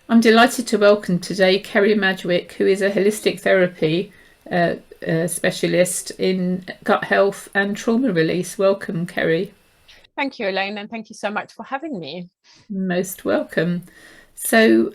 I'm delighted to welcome today Kerry Madgwick, who is a holistic therapy specialist in gut health and trauma release. Welcome, Kerry. Thank you, Elaine, and thank you so much for having me. Most welcome. So,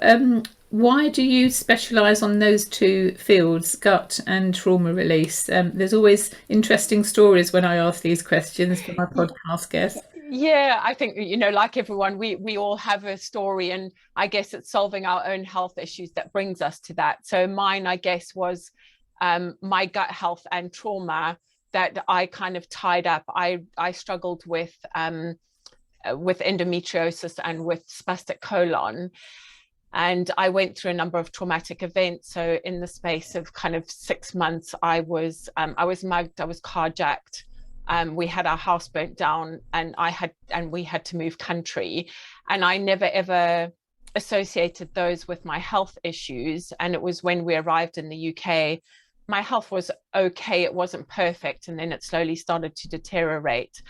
why do you specialise on those two fields, gut and trauma release? There's always interesting stories when I ask these questions for my podcast guests. Yeah, I think, like everyone, we all have a story, and I guess it's solving our own health issues that brings us to that. So mine, I guess, was my gut health and trauma that I kind of tied up. I struggled with endometriosis and with spastic colon. And I went through a number of traumatic events. So in the space of kind of 6 months, I was mugged, I was carjacked. We had our house burnt down, and we had to move country. And I never ever associated those with my health issues. And it was when we arrived in the UK, my health was okay. It wasn't perfect, and then it slowly started to deteriorate.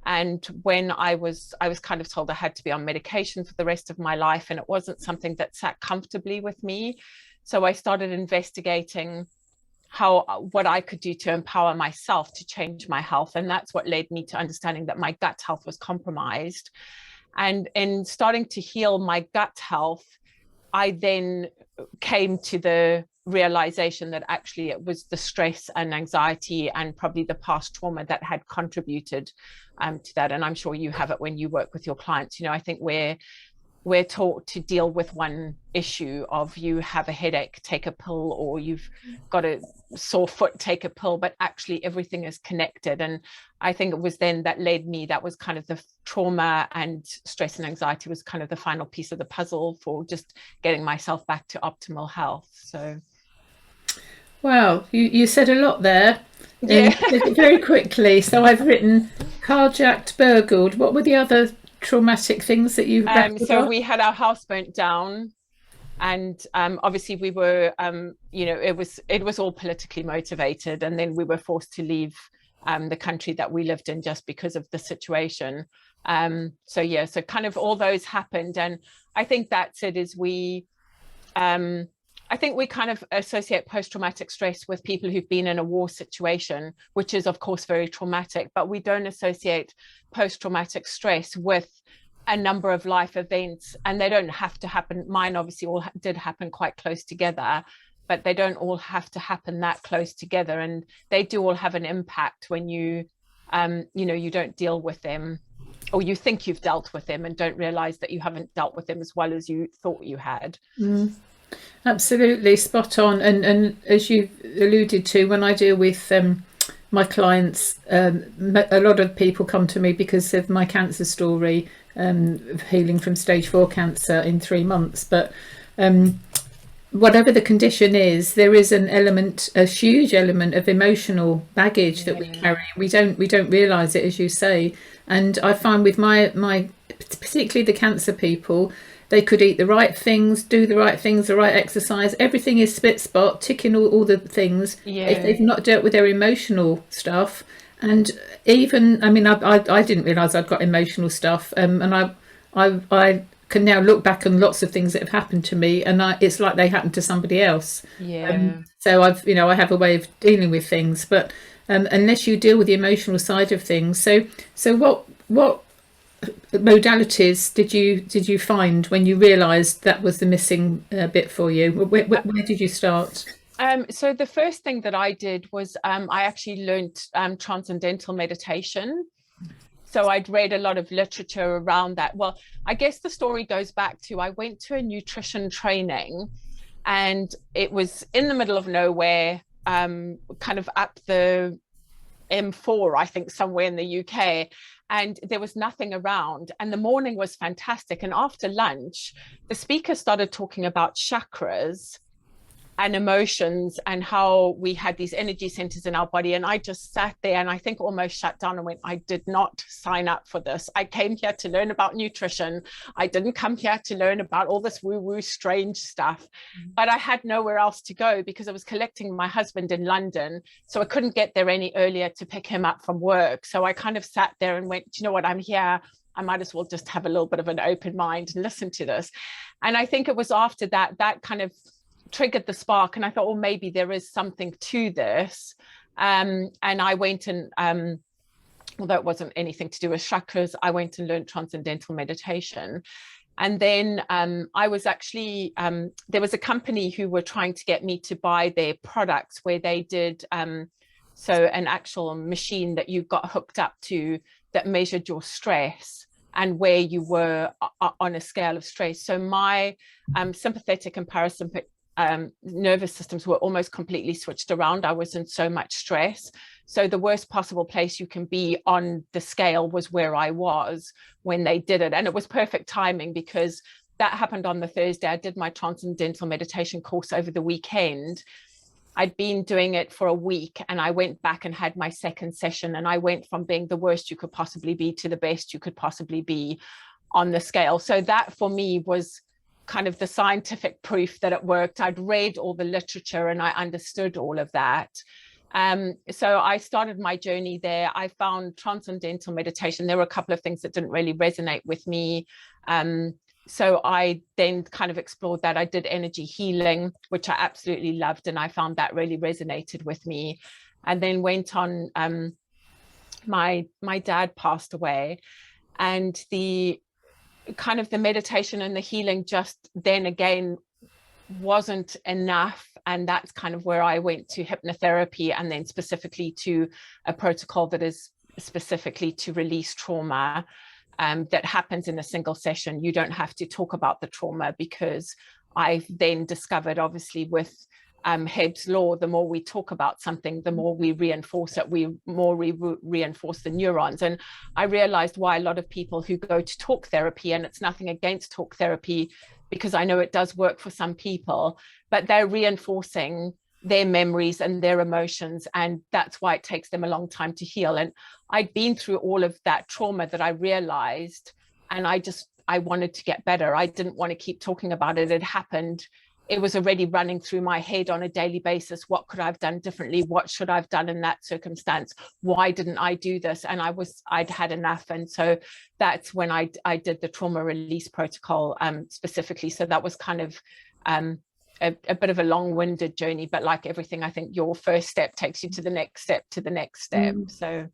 And when I was kind of told I had to be on medication for the rest of my life, and it wasn't something that sat comfortably with me. So I started investigating what I could do to empower myself to change my health. And that's what led me to understanding that my gut health was compromised. And in starting to heal my gut health, I then came to the realization that actually it was the stress and anxiety and probably the past trauma that had contributed to that. And I'm sure you have it when you work with your clients. I think we're taught to deal with one issue of you have a headache, take a pill, or you've got a sore foot, take a pill, but actually everything is connected. And I think it was then that led me, that was kind of the trauma and stress and anxiety was kind of the final piece of the puzzle for just getting myself back to optimal health. So, Wow, you said a lot there, and yeah. you said it very quickly. So I've written carjacked, burgled. What were the other traumatic things that you rattled So off? we had our house burnt down, and obviously we were it was all politically motivated, and then we were forced to leave the country that we lived in just because of the situation. So yeah, so kind of all those happened, and I think that's it. Is we I think we kind of associate post-traumatic stress with people who've been in a war situation, which is of course very traumatic, but we don't associate post-traumatic stress with a number of life events, and they don't have to happen. Mine obviously all did happen quite close together, but they don't all have to happen that close together, and they do all have an impact when you don't deal with them, or you think you've dealt with them and don't realize that you haven't dealt with them as well as you thought you had. Mm. Absolutely spot on. And as you alluded to, when I deal with my clients, a lot of people come to me because of my cancer story, of healing from stage 4 cancer in 3 months. But whatever the condition is, there is an element, a huge element of emotional baggage that we Yeah. carry. We don't realise it, as you say. And I find with my particularly the cancer people, they could eat the right things, do the right things, the right exercise. Everything is split spot, ticking all the things. If Yeah. they've not dealt with their emotional stuff, and even, I mean, I didn't realise I'd got emotional stuff, and I can now look back on lots of things that have happened to me, and it's like they happened to somebody else. Yeah. So I have a way of dealing with things, but unless you deal with the emotional side of things, so what modalities did you find when you realised that was the missing bit for you? Where did you start? So the first thing that I did was I actually learned transcendental meditation. So I'd read a lot of literature around that. Well, I guess the story goes back to I went to a nutrition training, and it was in the middle of nowhere, kind of up the M4, I think, somewhere in the UK. And there was nothing around. And the morning was fantastic. And after lunch, the speaker started talking about chakras and emotions and how we had these energy centers in our body. And I just sat there and I think almost shut down and went, I did not sign up for this. I came here to learn about nutrition. I didn't come here to learn about all this woo-woo strange stuff. But I had nowhere else to go because I was collecting my husband in London. So I couldn't get there any earlier to pick him up from work. So I kind of sat there and went, you know what, I'm here. I might as well just have a little bit of an open mind and listen to this. And I think it was after that kind of triggered the spark, and I thought, well, maybe there is something to this. And I went and although it wasn't anything to do with chakras, I went and learned transcendental meditation. And then I was actually, there was a company who were trying to get me to buy their products, where they did, so an actual machine that you got hooked up to that measured your stress and where you were on a scale of stress. So my sympathetic and parasympathetic nervous systems were almost completely switched around. I was in so much stress. So the worst possible place you can be on the scale was where I was when they did it. And it was perfect timing, because that happened on the Thursday. I did my transcendental meditation course over the weekend. I'd been doing it for a week, and I went back and had my second session, and I went from being the worst you could possibly be to the best you could possibly be on the scale. So that for me was kind of the scientific proof that it worked. I'd read all the literature and I understood all of that. So I started my journey there. I found transcendental meditation. There were a couple of things that didn't really resonate with me. So I then kind of explored that. I did energy healing, which I absolutely loved, and I found that really resonated with me. And then went on, my dad passed away, and the kind of the meditation and the healing just then again wasn't enough. And that's kind of where I went to hypnotherapy, and then specifically to a protocol that is specifically to release trauma, that happens in a single session. You don't have to talk about the trauma, because I've then discovered, obviously with Hebb's law, the more we talk about something, the more we reinforce it, reinforce the neurons. And I realized why a lot of people who go to talk therapy, and it's nothing against talk therapy, because I know it does work for some people, but they're reinforcing their memories and their emotions, and that's why it takes them a long time to heal. And I'd been through all of that trauma that I realized, and I wanted to get better. I didn't want to keep talking about it. It happened. It was already running through my head on a daily basis. What could I have done differently? What should I have done in that circumstance? Why didn't I do this? And I'd had enough. And so that's when I did the trauma release protocol specifically. So that was kind of a bit of a long-winded journey, but like everything, I think your first step takes you to the next step, to the next step. So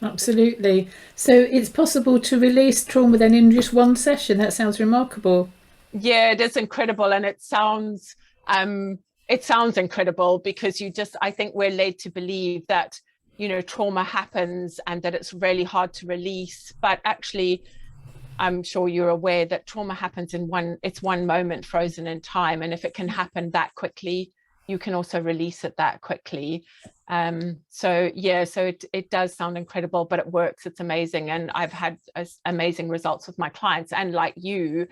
absolutely. So it's possible to release trauma then in just one session. That sounds remarkable. Yeah, it is incredible. And it sounds incredible, because I think we're led to believe that, trauma happens and that it's really hard to release. But actually, I'm sure you're aware that trauma happens in one moment frozen in time. And if it can happen that quickly, you can also release it that quickly. So it does sound incredible, but it works. It's amazing. And I've had amazing results with my clients. And like you,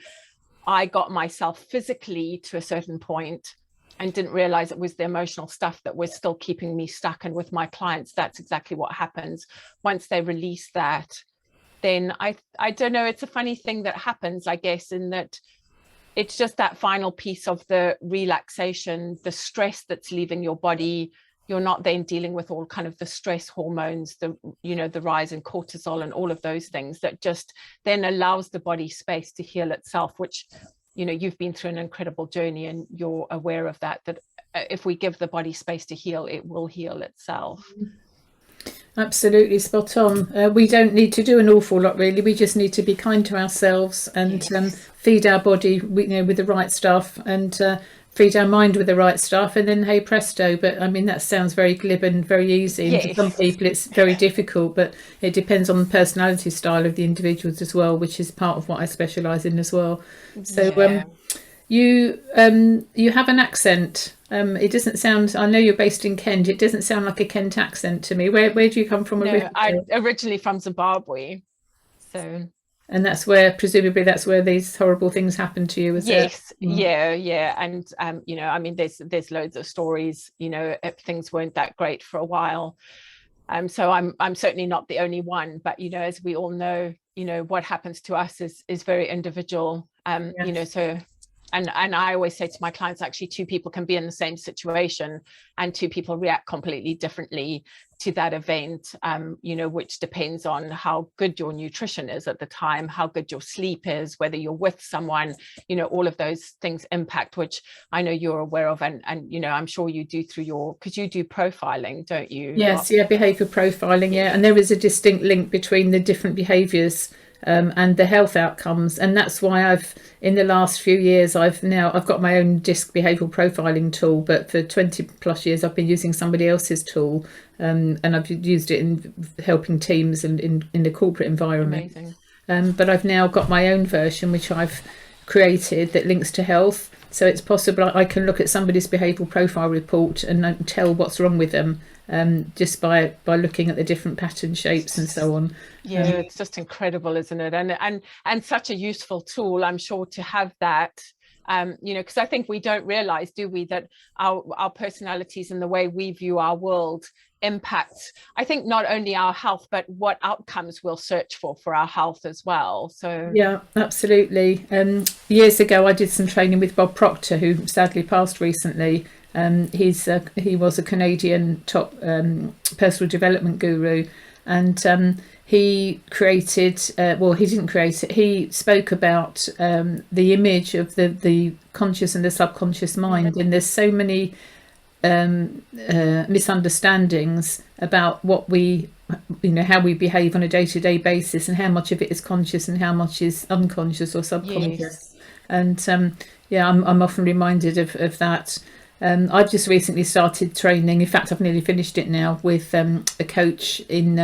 I got myself physically to a certain point and didn't realize it was the emotional stuff that was still keeping me stuck. And with my clients, that's exactly what happens. Once they release that, then I don't know, it's a funny thing that happens, I guess, in that it's just that final piece of the relaxation, the stress that's leaving your body. You're not then dealing with all kind of the stress hormones, the rise in cortisol and all of those things that just then allows the body space to heal itself, which, you've been through an incredible journey and you're aware of that if we give the body space to heal, it will heal itself. Absolutely spot on. We don't need to do an awful lot, really. We just need to be kind to ourselves and feed our body, with the right stuff, and feed our mind with the right stuff, and then hey presto. But I mean, that sounds very glib and very easy. And for some people it's very difficult, but it depends on the personality style of the individuals as well, which is part of what I specialise in as well. So you have an accent. It doesn't sound, I know you're based in Kent, it doesn't sound like a Kent accent to me. Where do you come from originally? I'm originally from Zimbabwe. So, and presumably that's where these horrible things happen to you, is it? Yeah. And I mean, there's loads of stories, things weren't that great for a while. So I'm certainly not the only one, but as we all know, what happens to us is very individual. So and I always say to my clients, actually, two people can be in the same situation and two people react completely differently to that event, which depends on how good your nutrition is at the time, how good your sleep is, whether you're with someone, all of those things impact, which I know you're aware of. And I'm sure you do because you do profiling, don't you? Yes, yeah, behaviour profiling, yeah. And there is a distinct link between the different behaviours and the health outcomes, and that's why in the last few years I've got my own DISC behavioural profiling tool, but for 20 plus years I've been using somebody else's tool, and I've used it in helping teams and in the corporate environment. Amazing. But I've now got my own version which I've created that links to health, so it's possible I can look at somebody's behavioural profile report and tell what's wrong with them, just by looking at the different pattern shapes and so on. Yeah, it's just incredible, isn't it? And such a useful tool, I'm sure, to have that. Because I think we don't realize, do we, that our personalities and the way we view our world impacts, I think, not only our health, but what outcomes we'll search for our health as well. So yeah, absolutely. Years ago I did some training with Bob Proctor, who sadly passed recently. He was a Canadian top personal development guru, and he created, he didn't create it, he spoke about the image of the conscious and the subconscious mind, and there's so many misunderstandings about what how we behave on a day-to-day basis, and how much of it is conscious and how much is unconscious or subconscious. Yes. And I'm often reminded of that. I've just recently started training. In fact, I've nearly finished it now with a coach an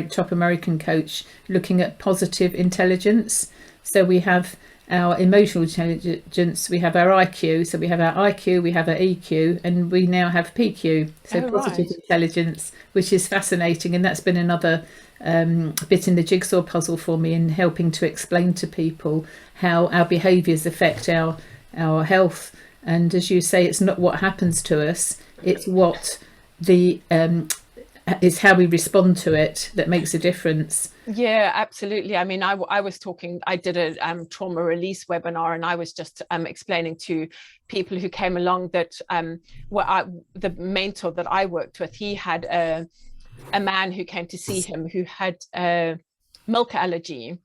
top American coach, looking at positive intelligence. So we have our emotional intelligence, we have our IQ. So we have our IQ, we have our EQ, and we now have PQ. So positive intelligence, which is fascinating. And that's been another bit in the jigsaw puzzle for me in helping to explain to people how our behaviours affect our health. And as you say, it's not what happens to us, it's what it's how we respond to it that makes a difference. Yeah, absolutely. I mean, I did a trauma release webinar, and I was just explaining to people who came along that the mentor that I worked with, he had a man who came to see him who had a milk allergy.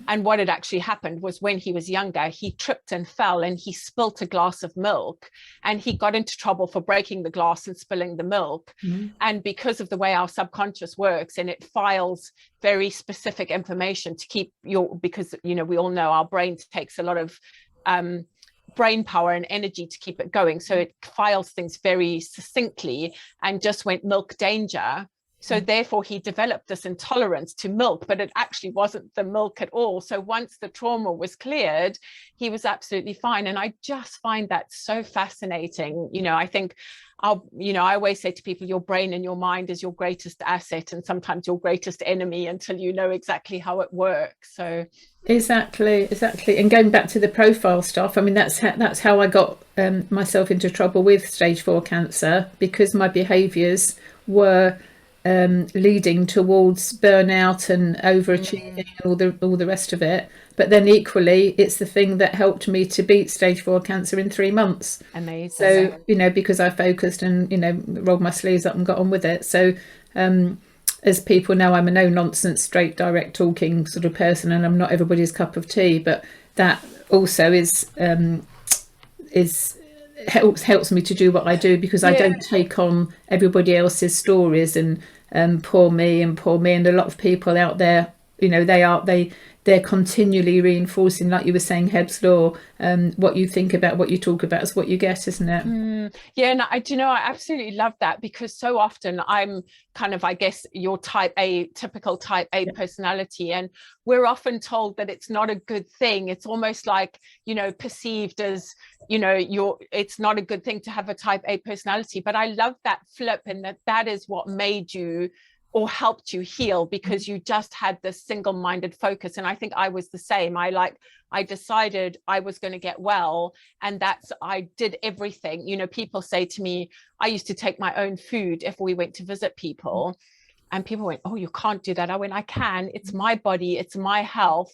And what had actually happened was, when he was younger, he tripped and fell and he spilt a glass of milk, and he got into trouble for breaking the glass and spilling the milk. Mm-hmm. And because of the way our subconscious works, and it files very specific information to keep because we all know our brain takes a lot of brain power and energy to keep it going. So it files things very succinctly, and just went milk danger. So therefore he developed this intolerance to milk, but it actually wasn't the milk at all. So once the trauma was cleared, he was absolutely fine. And I just find that so fascinating. I think I always say to people, your brain and your mind is your greatest asset, and sometimes your greatest enemy, until you know exactly how it works. So exactly. And going back to the profile stuff, I mean, that's how I got myself into trouble with stage 4 cancer, because my behaviours were leading towards burnout and overachieving and all the rest of it. But then equally, it's the thing that helped me to beat stage 4 cancer in 3 months. Amazing. So because I focused and rolled my sleeves up and got on with it. So as people know, I'm a no nonsense, straight, direct talking sort of person, and I'm not everybody's cup of tea. But that also helps me to do what I do, because I don't take on everybody else's stories and poor me, and a lot of people out there, they're continually reinforcing, like you were saying, Hebb's law. What you think about, what you talk about is what you get, isn't it? Yeah, and I absolutely love that, because so often I'm kind of, I guess, your typical type A personality, and we're often told that it's not a good thing. It's almost like, perceived as, it's not a good thing to have a type A personality. But I love that flip, and that is what made you, or helped you heal, because you just had this single-minded focus. And I think I was the same. I decided I was going to get well, and I did everything. People say to me, I used to take my own food if we went to visit people, and people went, oh, you can't do that. I went, I can. It's my body, it's my health.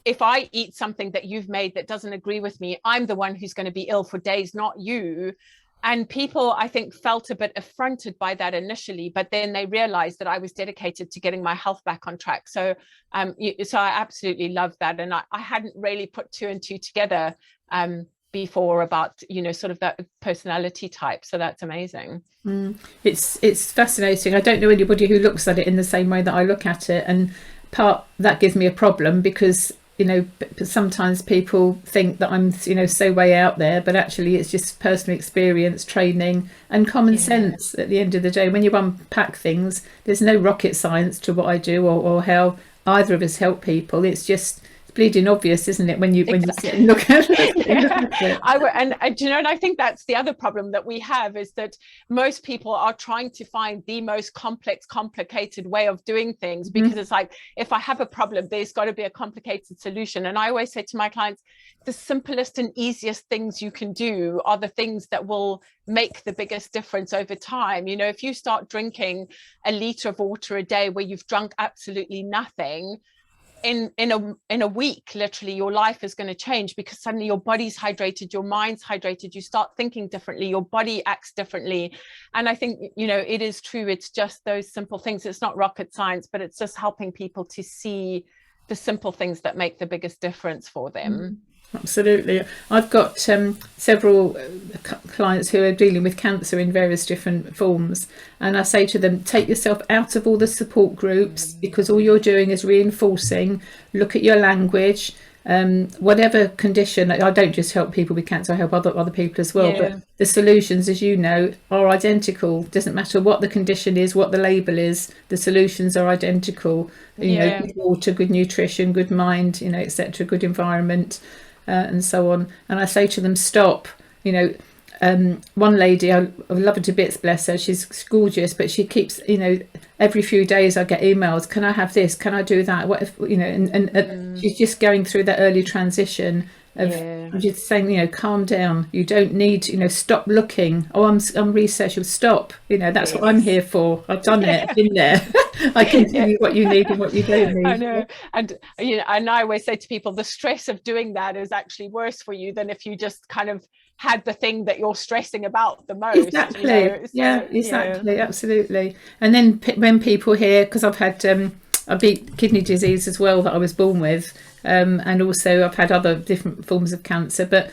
if I eat something that you've made that doesn't agree with me, I'm the one who's going to be ill for days, not you. And people, I think, felt a bit affronted by that initially, but then they realized that I was dedicated to getting my health back on track. So so I absolutely love that. And I hadn't really put two and two together before about, sort of that personality type. So that's amazing. It's fascinating. I don't know anybody who looks at it in the same way that I look at it, and part that gives me a problem because sometimes people think that I'm so way out there, but actually it's just personal experience, training, and common sense. At the end of the day, when you unpack things, there's no rocket science to what I do or how either of us help people. It's just bleeding obvious, isn't it, when you sit and look at it? And I think that's the other problem that we have, is that most people are trying to find the most complicated way of doing things, because it's like, if I have a problem, there's got to be a complicated solution. And I always say to my clients, the simplest and easiest things you can do are the things that will make the biggest difference over time. If you start drinking a liter of water a day where you've drunk absolutely nothing, in a week, literally, your life is going to change, because suddenly your body's hydrated, your mind's hydrated, you start thinking differently, your body acts differently. And I think, it is true. It's just those simple things. It's not rocket science, but it's just helping people to see the simple things that make the biggest difference for them. Absolutely. I've got several clients who are dealing with cancer in various different forms, and I say to them, take yourself out of all the support groups, because all you're doing is reinforcing. Look at your language. Whatever condition, I don't just help people with cancer, I help other people as well, but the solutions, as you know, are identical. Doesn't matter what the condition is, what the label is, the solutions are identical. Good water, good nutrition, good mind, etc., good environment, and so on. And I say to them, stop. One lady, I love her to bits, bless her, she's gorgeous, but she keeps, every few days I get emails, can I have this, can I do that, what if, and she's just going through that early transition of, I'm just saying, calm down, you don't need, stop looking, I'm researching, stop, that's what I'm here for, I've done it, I've been there. I can tell you what you need and what you don't need. I know. And and I always say to people, the stress of doing that is actually worse for you than if you just kind of had the thing that you're stressing about the most. Exactly. Exactly. Absolutely. And then when people hear, because I've had I beat kidney disease as well that I was born with, and also I've had other different forms of cancer, but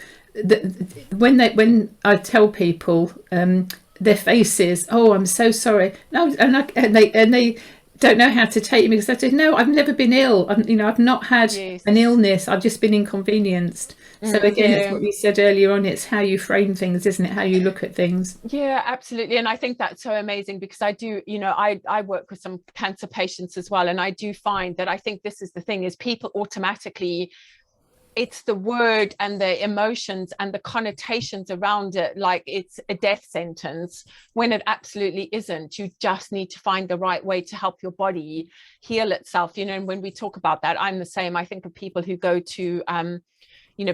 when I tell people, their faces, oh, I'm so sorry, no, and they don't know how to take me, because I said, no, I've never been ill, I've not had an illness, I've just been inconvenienced. So again, it's what you said earlier on, it's how you frame things, isn't it, how you look at things. Yeah, absolutely. And I think that's so amazing, because I do, I work with some cancer patients as well, and I do find that, I think this is the thing, is people automatically, it's the word and the emotions and the connotations around it, like it's a death sentence, when it absolutely isn't. You just need to find the right way to help your body heal itself. And when we talk about that, I'm the same. I think of people who go to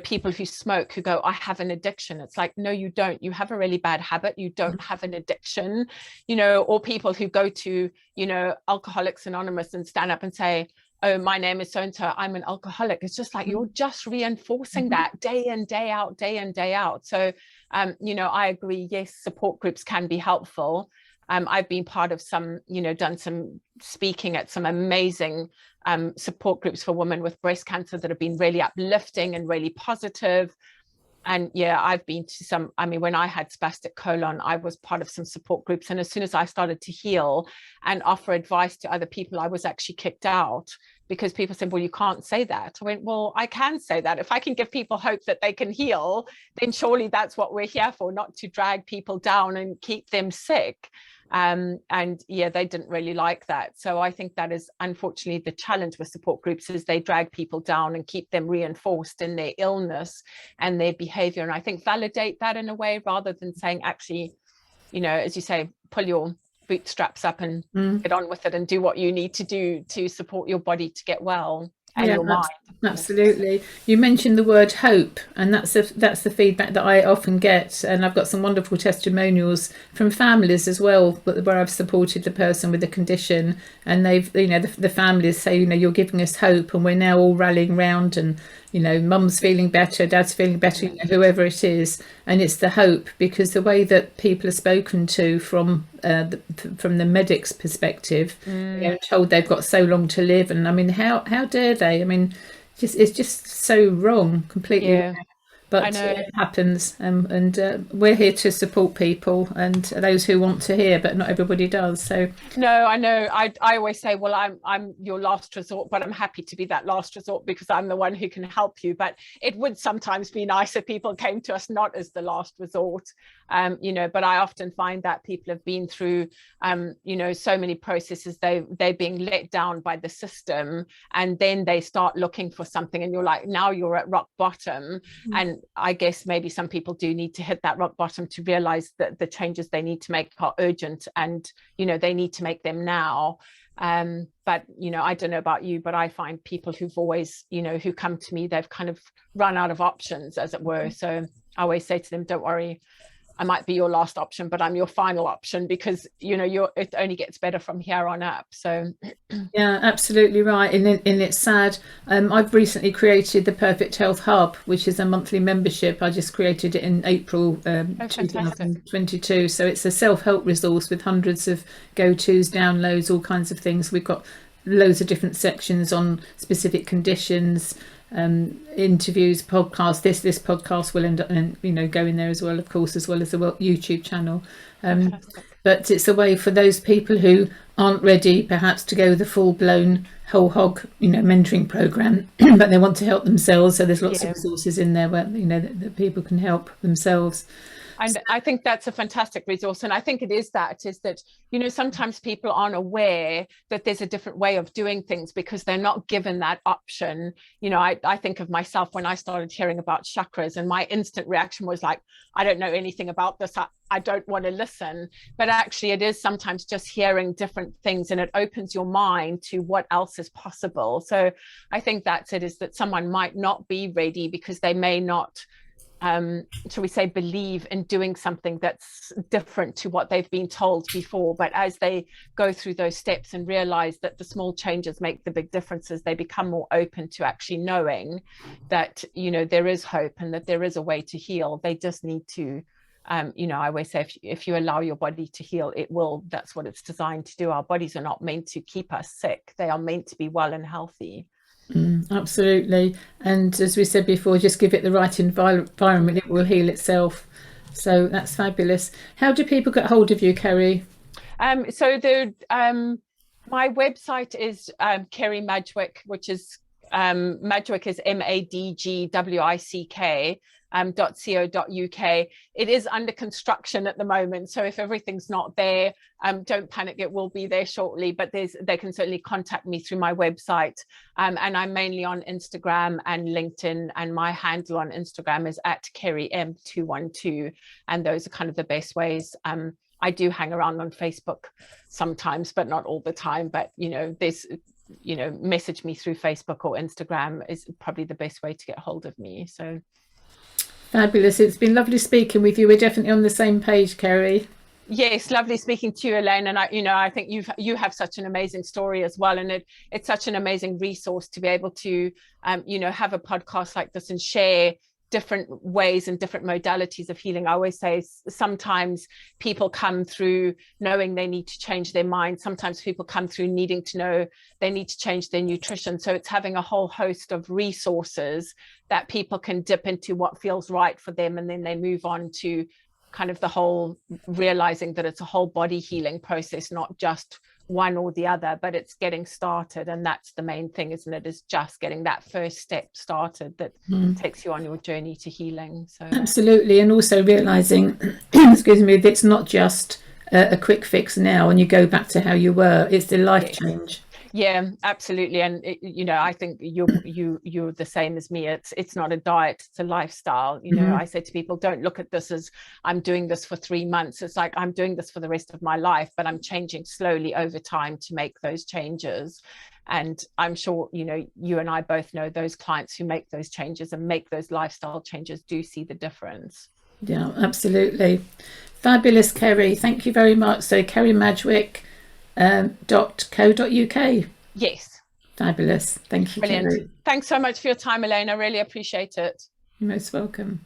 people who smoke, who go, I have an addiction. It's like, no, you don't. You have a really bad habit. You don't have an addiction, or people who go to, Alcoholics Anonymous and stand up and say, oh, my name is so-and-so, I'm an alcoholic. It's just like, you're just reinforcing that day in, day out, day in, day out. So, I agree. Yes, support groups can be helpful. I've been part of some, done some speaking at some amazing support groups for women with breast cancer that have been really uplifting and really positive. And I've been to some, when I had spastic colon, I was part of some support groups. And as soon as I started to heal and offer advice to other people, I was actually kicked out, because people said, well, you can't say that. I went, well, I can say that. If I can give people hope that they can heal, then surely that's what we're here for, not to drag people down and keep them sick. They didn't really like that. So I think that is unfortunately the challenge with support groups, is they drag people down and keep them reinforced in their illness and their behavior. And I think validate that in a way, rather than saying, actually, as you say, pull your bootstraps up and get on with it and do what you need to do to support your body to get well. and Yeah, your mind. absolutely. You mentioned the word hope, and that's the feedback that I often get. And I've got some wonderful testimonials from families as well, where I've supported the person with the condition, and they've, the families say, you're giving us hope, and we're now all rallying round, and mum's feeling better, dad's feeling better, whoever it is, and it's the hope, because the way that people are spoken to from the medic's perspective, told they've got so long to live, and I mean, how dare they? I mean, it's just so wrong, completely wrong. But it happens, and we're here to support people and those who want to hear, but not everybody does. So no, I know. I always say, well, I'm your last resort, but I'm happy to be that last resort because I'm the one who can help you. But it would sometimes be nice if people came to us not as the last resort, But I often find that people have been through, so many processes. They're being let down by the system, and then they start looking for something, and you're like, now you're at rock bottom. And I guess maybe some people do need to hit that rock bottom to realize that the changes they need to make are urgent, and they need to make them now. But I don't know about you, but I find people who've always who come to me, they've kind of run out of options, as it were. So I always say to them, don't worry, I might be your last option, but I'm your final option, because it only gets better from here on up. So yeah, absolutely right. And it's sad. I've recently created the Perfect Health Hub, which is a monthly membership. I just created it in April 2022. So it's a self-help resource with hundreds of go-tos, downloads, all kinds of things. We've got loads of different sections on specific conditions, interviews, podcasts. This podcast will end up go in there as well, of course, as well as the YouTube channel. But it's a way for those people who aren't ready perhaps to go the full-blown whole hog mentoring program, but they want to help themselves. So there's lots of resources in there where that people can help themselves. And I think that's a fantastic resource. And I think it is that sometimes people aren't aware that there's a different way of doing things because they're not given that option. I think of myself when I started hearing about chakras, and my instant reaction was like, I don't know anything about this. I don't want to listen. But actually it is sometimes just hearing different things, and it opens your mind to what else is possible. So I think that's it, is that someone might not be ready because they may not shall we say, believe in doing something that's different to what they've been told before. But as they go through those steps and realize that the small changes make the big differences, they become more open to actually knowing that there is hope and that there is a way to heal. They just need to I always say, if you allow your body to heal, it will. That's what it's designed to do. Our bodies are not meant to keep us sick. They are meant to be well and healthy. Absolutely. And as we said before, just give it the right environment, it will heal itself. So that's fabulous. How do people get hold of you, Kerry? So my website is Kerry Madgwick, which is Madwgick is Madgwick .co.uk. It is under construction at the moment, so if everything's not there, don't panic, it will be there shortly. But they can certainly contact me through my website, and I'm mainly on Instagram and LinkedIn, and my handle on Instagram is @KerryM212, and those are kind of the best ways. I do hang around on Facebook sometimes, but not all the time. But message me through Facebook or Instagram is probably the best way to get hold of me. So fabulous. It's been lovely speaking with you. We're definitely on the same page, Kerry. Yes, lovely speaking to you, Elaine. And I think you have such an amazing story as well, and it's such an amazing resource to be able to have a podcast like this and share different ways and different modalities of healing. I always say sometimes people come through knowing they need to change their mind. Sometimes people come through needing to know they need to change their nutrition. So it's having a whole host of resources that people can dip into what feels right for them, and then they move on to kind of the whole realizing that it's a whole body healing process, not just one or the other, but it's getting started. And that's the main thing, isn't it? Is just getting that first step started that takes you on your journey to healing. So absolutely. And also realizing excuse me, it's not just a quick fix now and you go back to how you were. It's the life change. Yeah, absolutely. And you know, I think you're the same as me. It's not a diet, it's a lifestyle. You know, I say to people, don't look at this as I'm doing this for 3 months. It's like I'm doing this for the rest of my life, but I'm changing slowly over time to make those changes. And I'm sure, you know, you and I both know those clients who make those changes and make those lifestyle changes do see the difference. Yeah, absolutely. Fabulous, Kerry. Thank you very much. So Kerry Madgwick .co.uk. Yes. Fabulous. Thank you, Brilliant. Kerry. Thanks so much for your time, Elaine. I really appreciate it. You're most welcome.